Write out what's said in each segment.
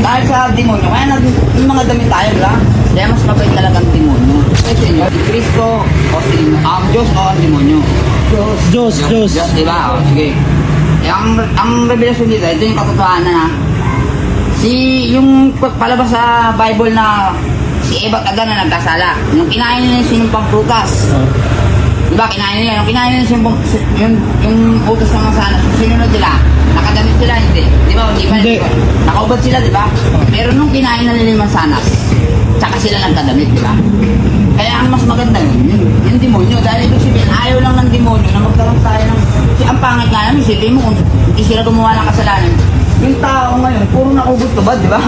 Dahil sa demonyo, kaya yung mga damit tayo, di ba? Kaya mas mabait talagang demonyo. Kasi yun, si Cristo o si Diyos o ang demonyo. Diyos. Diyos, di ba? O, sige. Eh, ang revelasyon dito, ito yung katotohanan na yung palabas sa Bible na si Eva at Adan na nagkasala. Yung kinain nila yung sinumpang prutas. Diba, kinain nila. Yung kinain nila yung utos ng masanas, sinunod nila. Nakadamit sila, hindi. Diba, hindi. Nakaubad sila, diba? Pero nung kinain na nila yung masanas, tsaka sila nagkadamit, diba? Kaya ang mas maganda yung demonyo. Dahil ibig sabihin, ayaw lang ng demonyo na magkaroon tayo ng... Ang pangit nga namin, isipin mo kung hindi sila gumawa ng kasalanan. Yung tao ngayon, puro nakubot-tubad, di ba?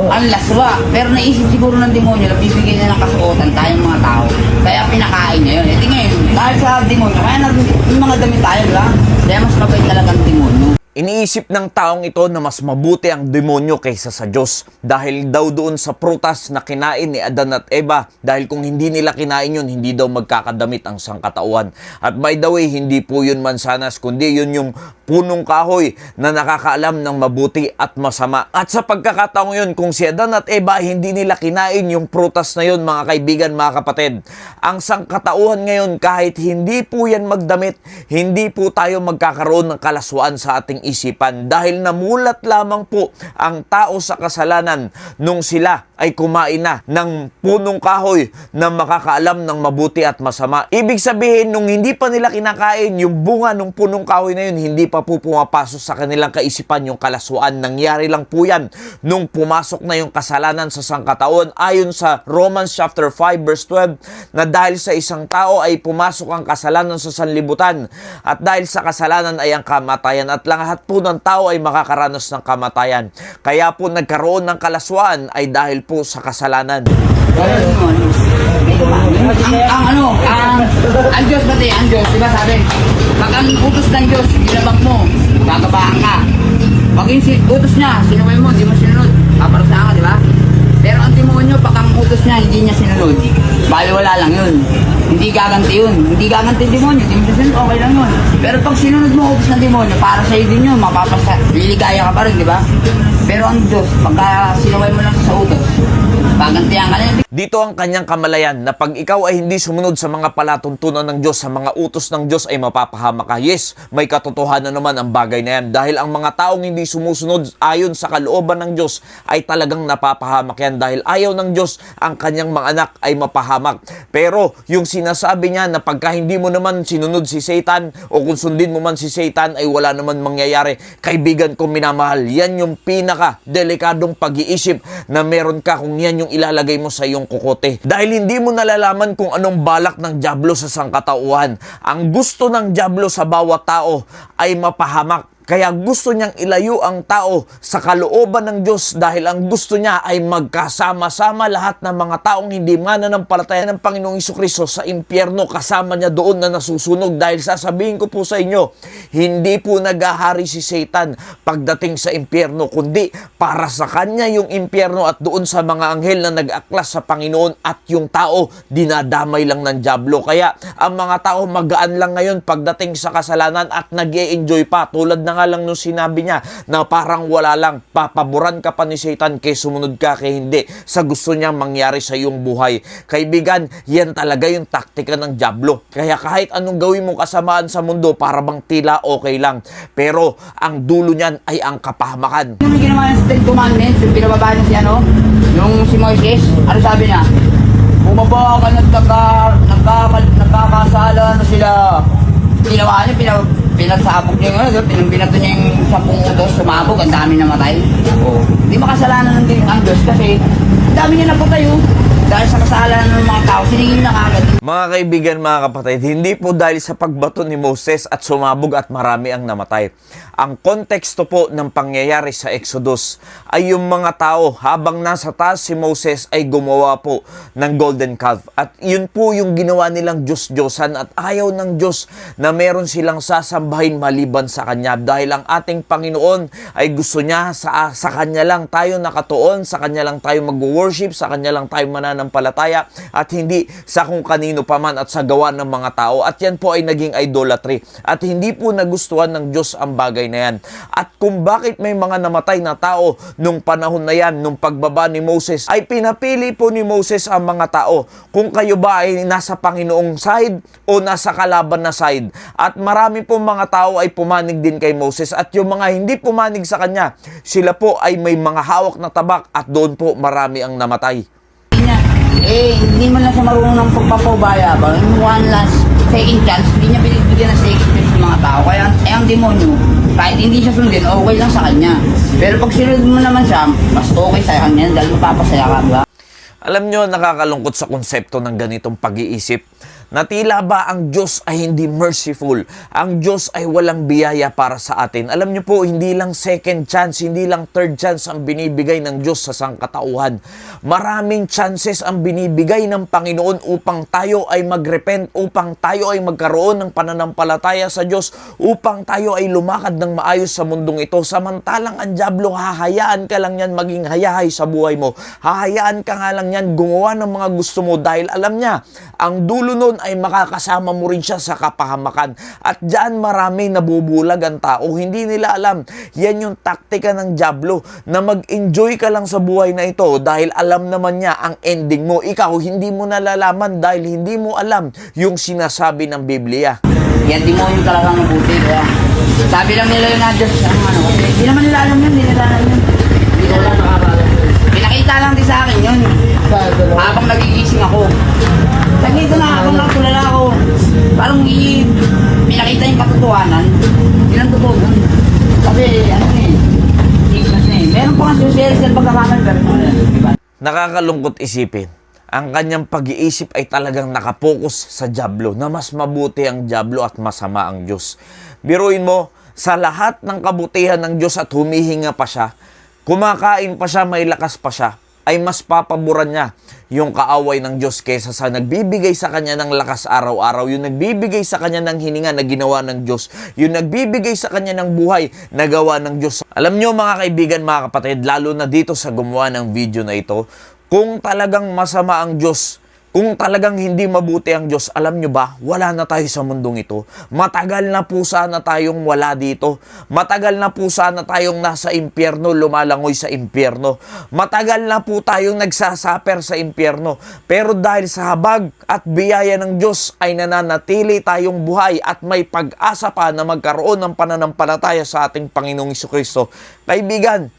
Ang laswa. Pero naisip siguro ng demonyo na bibigyan niya ng kasuotan tayong mga tao. Kaya pinakain niya yun. Ito ngayon, dahil sa demonyo, kaya yung mga damit tayo, di ba? Kaya mas mabait talagang demonyo. Iniisip ng taong ito na mas mabuti ang demonyo kaysa sa Diyos dahil daw doon sa prutas na kinain ni Adan at Eva, dahil kung hindi nila kinain yun, hindi daw magkakadamit ang sangkatauhan. At by the way, hindi po yun mansanas, kundi yun yung punong kahoy na nakakaalam ng mabuti at masama. At sa pagkakataong yun, kung si Adan at Eva hindi nila kinain yung prutas na yun, mga kaibigan, mga kapatid, ang sangkatauhan ngayon, kahit hindi po yan magdamit, hindi po tayo magkakaroon ng kalaswaan sa ating isipan dahil namulat lamang po ang tao sa kasalanan nung sila ay kumain na ng punong kahoy na makakaalam ng mabuti at masama. Ibig sabihin, nung hindi pa nila kinakain yung bunga ng punong kahoy na yun, hindi pa po pumapasok sa kanilang kaisipan yung kalaswaan. Nangyari lang po yan nung pumasok na yung kasalanan sa sangkataon. Ayon sa Romans chapter 5 verse 12 na dahil sa isang tao ay pumasok ang kasalanan sa sanlibutan at dahil sa kasalanan ay ang kamatayan at lahat po ng tao ay makakaranas ng kamatayan. Kaya po nagkaroon ng kalaswaan ay dahil po sa kasalanan. Ang Diyos pati, ang Diyos, diba sabi, pag ang utos ng Diyos, ginabak mo, gagabaan ka. Pag yung utos niya, sinuway mo, hindi mo sinunod, paparusahan ka, diba? Pero ang demonyo, pag ang utos niya, hindi niya sinunod, baliwala lang yun. Hindi gaganti yun. Hindi gaganti yung demonyo, hindi mo sinunod, okay lang yun. Pero pag sinunod mo utos ng demonyo, para sa'yo din yun, liligaya ka pa rin, diba? Pero ang Diyos, pagka sinuway mo lang sa utos, pagantihan ka na. Dito ang kanyang kamalayan na pag ikaw ay hindi sumunod sa mga palatuntunan ng Diyos, sa mga utos ng Diyos ay mapapahamak ka. Yes, may katotohanan naman ang bagay na yan. Dahil ang mga taong hindi sumusunod ayon sa kalooban ng Diyos ay talagang napapahamak yan. Dahil ayaw ng Diyos ang kanyang mga anak ay mapahamak. Pero yung sinasabi niya na pagka hindi mo naman sinunod si Satan o kung sundin mo man si Satan ay wala naman mangyayari. Kaibigan ko minamahal, yan yung pinaka-delikadong pag-iisip na meron ka kung yan yung ilalagay mo sa iyong kukote. Dahil hindi mo nalalaman kung anong balak ng dyablo sa sangkatauhan. Ang gusto ng dyablo sa bawat tao ay mapahamak. Kaya gusto niyang ilayo ang tao sa kalooban ng Diyos dahil ang gusto niya ay magkasama-sama lahat ng mga taong hindi mananampalataya ng Panginoong Jesucristo sa impyerno kasama niya doon na nasusunog. Dahil sasabihin ko po sa inyo, hindi po naghahari si Satan pagdating sa impyerno, kundi para sa kanya yung impyerno at doon sa mga anghel na nag-aklas sa Panginoon at yung tao dinadamay lang ng dyablo. Kaya ang mga tao magaan lang ngayon pagdating sa kasalanan at nag-e-enjoy pa tulad ng nga lang nung sinabi niya na parang wala lang, papaboran ka pa ni Satan kay sumunod ka kay hindi sa gusto niyang mangyari sa iyong buhay. Kaibigan, yan talaga yung taktika ng dyablo. Kaya kahit anong gawin mong kasamaan sa mundo, para bang tila okay lang. Pero ang dulo niyan ay ang kapahamakan. Yung ginawa ng Ten Commandments, yung pinababa niya si yung si Moises, ano sabi niya? Bumaba ka nagkakasala na sila. Ginawa niya, pinagsabog niya yun, binato niya yung 10 utos, sumabog, ang dami namatay. Hindi makasalanan ng ang Diyos kasi ang dami niya napatay. Dahil sa kasalanan ng mga tao, siningin na agad. Mga kaibigan, mga kapatid, hindi po dahil sa pagbato ni Moses at sumabog at marami ang namatay. Ang konteksto po ng pangyayari sa Exodus ay yung mga tao habang nasa taas si Moses ay gumawa po ng golden calf. At yun po yung ginawa nilang Diyos-Diyosan at ayaw ng Diyos na meron silang sasambahin maliban sa Kanya. Dahil ang ating Panginoon ay gusto niya sa Kanya lang tayo nakatuon, sa Kanya lang tayo mag-worship, sa Kanya lang tayo mananampalataya. pananampalataya at hindi sa kung kanino paman at sa gawa ng mga tao. At yan po ay naging idolatry. At hindi po nagustuhan ng Diyos ang bagay na yan. At kung bakit may mga namatay na tao nung panahon na yan, nung pagbaba ni Moses, ay pinapili po ni Moses ang mga tao. Kung kayo ba ay nasa Panginoong side o nasa kalaban na side. At marami po mga tao ay pumanig din kay Moses. At yung mga hindi pumanig sa kanya, sila po ay may mga hawak na tabak at doon po marami ang namatay. Hindi man lang siya marunong ng pagpapabaya ba? Yung one last second chance, hindi niya binibigyan ng second chance ng mga tao. Kaya ang demonyo, kahit hindi siya sundin, okay lang sa kanya. Pero pag sinunod mo naman siya, mas okay sa kanya dahil mapapasaya ka, ba? Alam nyo, nakakalungkot sa konsepto ng ganitong pag-iisip na tila ba ang Diyos ay hindi merciful, ang Diyos ay walang biyaya para sa atin. Alam nyo po, hindi lang second chance, hindi lang third chance ang binibigay ng Diyos sa sangkatauhan. Maraming chances ang binibigay ng Panginoon upang tayo ay magrepent, upang tayo ay magkaroon ng pananampalataya sa Diyos, upang tayo ay lumakad ng maayos sa mundong ito. Samantalang ang dyablo, hahayaan ka lang yan maging hayahay sa buhay mo. Hahayaan ka nga lang yan gumawa ng mga gusto mo dahil alam niya, ang dulo nun ay makakasama mo rin siya sa kapahamakan. At dyan marami nabubulag ang tao. Hindi nila alam. Yan yung taktika ng dyablo na mag-enjoy ka lang sa buhay na ito dahil alam naman niya ang ending mo. Ikaw, hindi mo nalalaman dahil hindi mo alam yung sinasabi ng Biblia. Yan, demonyo talaga mabuti. Kaya sabi lang nila yung na-Diyos ang kasi hindi naman nila alam yun, hindi nila alam yun. Hindi ko lang nakakaalam. Pinakita lang din sa akin yun. Habang nagigising ako. Nagkita na habang nakatulala ako. Parang pinakita yung katotohanan. Yun ang totoo nun. Kasi business na meron pa nga susiyalis ng pagkakamal. Diba? Nakakalungkot isipin. Ang kanyang pag-iisip ay talagang nakapokus sa dyablo, na mas mabuti ang dyablo at masama ang Diyos. Biruin mo, sa lahat ng kabutihan ng Diyos at humihinga pa siya, kumakain pa siya, may lakas pa siya, ay mas papaboran niya yung kaaway ng Diyos kaysa sa nagbibigay sa kanya ng lakas araw-araw, yung nagbibigay sa kanya ng hininga na ginawa ng Diyos, yung nagbibigay sa kanya ng buhay na gawa ng Diyos. Alam nyo mga kaibigan, mga kapatid, lalo na dito sa gumawa ng video na ito, kung talagang masama ang Diyos, kung talagang hindi mabuti ang Diyos, alam nyo ba, wala na tayo sa mundong ito. Matagal na po sana tayong wala dito. Matagal na po sana tayong nasa impyerno, lumalangoy sa impyerno. Matagal na po tayong nagsasaper sa impyerno. Pero dahil sa habag at biyaya ng Diyos ay nananatili tayong buhay at may pag-asa pa na magkaroon ng pananampalataya sa ating Panginoong Jesucristo. Kaibigan,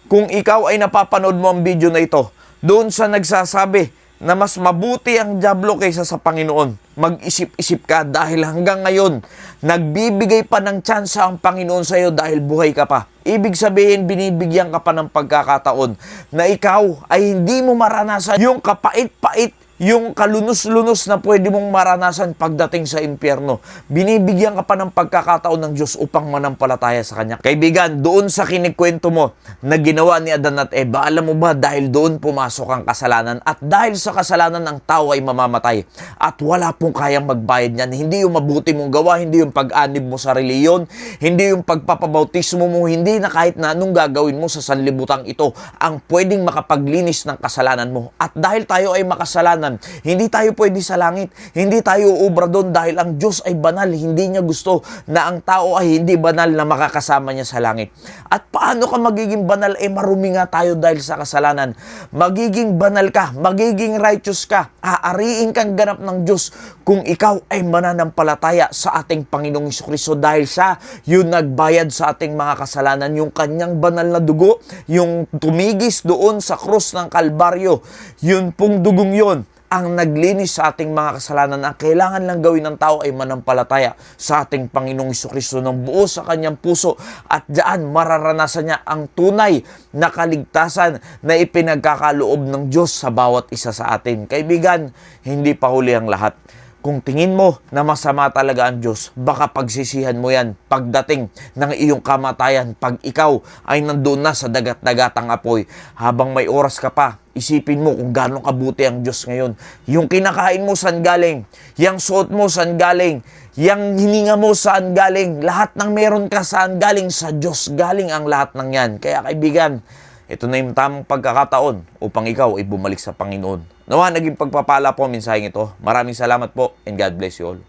kung ikaw ay napapanood mo ang video na ito, doon sa nagsasabi na mas mabuti ang dyablo kaysa sa Panginoon, mag-isip-isip ka dahil hanggang ngayon, nagbibigay pa ng tsansa ang Panginoon sa iyo dahil buhay ka pa. Ibig sabihin, binibigyan ka pa ng pagkakataon na ikaw ay hindi mo maranasan yung kapait-pait, yung kalunos-lunos na pwede mong maranasan pagdating sa impyerno. Binibigyan ka pa ng pagkakataon ng Diyos upang manampalataya sa Kanya. Kaibigan, doon sa kinikwento mo na ginawa ni Adan at Eva, alam mo ba dahil doon pumasok ang kasalanan at dahil sa kasalanan ang tao ay mamamatay at wala pong kayang magbayad niyan. Hindi yung mabuti mong gawa, hindi yung pag-anib mo sa reliyon, hindi yung pagpapabautismo mo, hindi na kahit na anong gagawin mo sa sanlibutan ito ang pwedeng makapaglinis ng kasalanan mo. At dahil tayo ay makasalanan, hindi tayo pwede sa langit. Hindi tayo uubra doon dahil ang Diyos ay banal. Hindi niya gusto na ang tao ay hindi banal na makakasama niya sa langit. At paano ka magiging banal? Marumi nga tayo dahil sa kasalanan. Magiging banal ka, magiging righteous ka, aariin kang ganap ng Diyos kung ikaw ay mananampalataya sa ating Panginoong Jesucristo dahil siya yung nagbayad sa ating mga kasalanan. Yung kanyang banal na dugo, yung tumigis doon sa krus ng Kalbaryo, yun pong dugong yun ang naglinis sa ating mga kasalanan. Ang kailangan lang gawin ng tao ay manampalataya sa ating Panginoong Jesucristo ng buo sa kanyang puso at diyan mararanasan niya ang tunay na kaligtasan na ipinagkakaloob ng Diyos sa bawat isa sa atin. Kaibigan, hindi pa huli ang lahat. Kung tingin mo na masama talaga ang Diyos, baka pagsisihan mo yan pagdating ng iyong kamatayan pag ikaw ay nandoon na sa dagat-dagatang apoy. Habang may oras ka pa, isipin mo kung gaano kabuti ang Diyos ngayon. Yung kinakain mo saan galing, yung suot mo saan galing, yung hininga mo saan galing, lahat ng meron ka saan galing, sa Diyos galing ang lahat ng yan. Kaya kaibigan, ito na yung tamang pagkakataon upang ikaw ay bumalik sa Panginoon Nawa naging pagpapala po ang mensaheng ito. Maraming salamat po and God bless you all.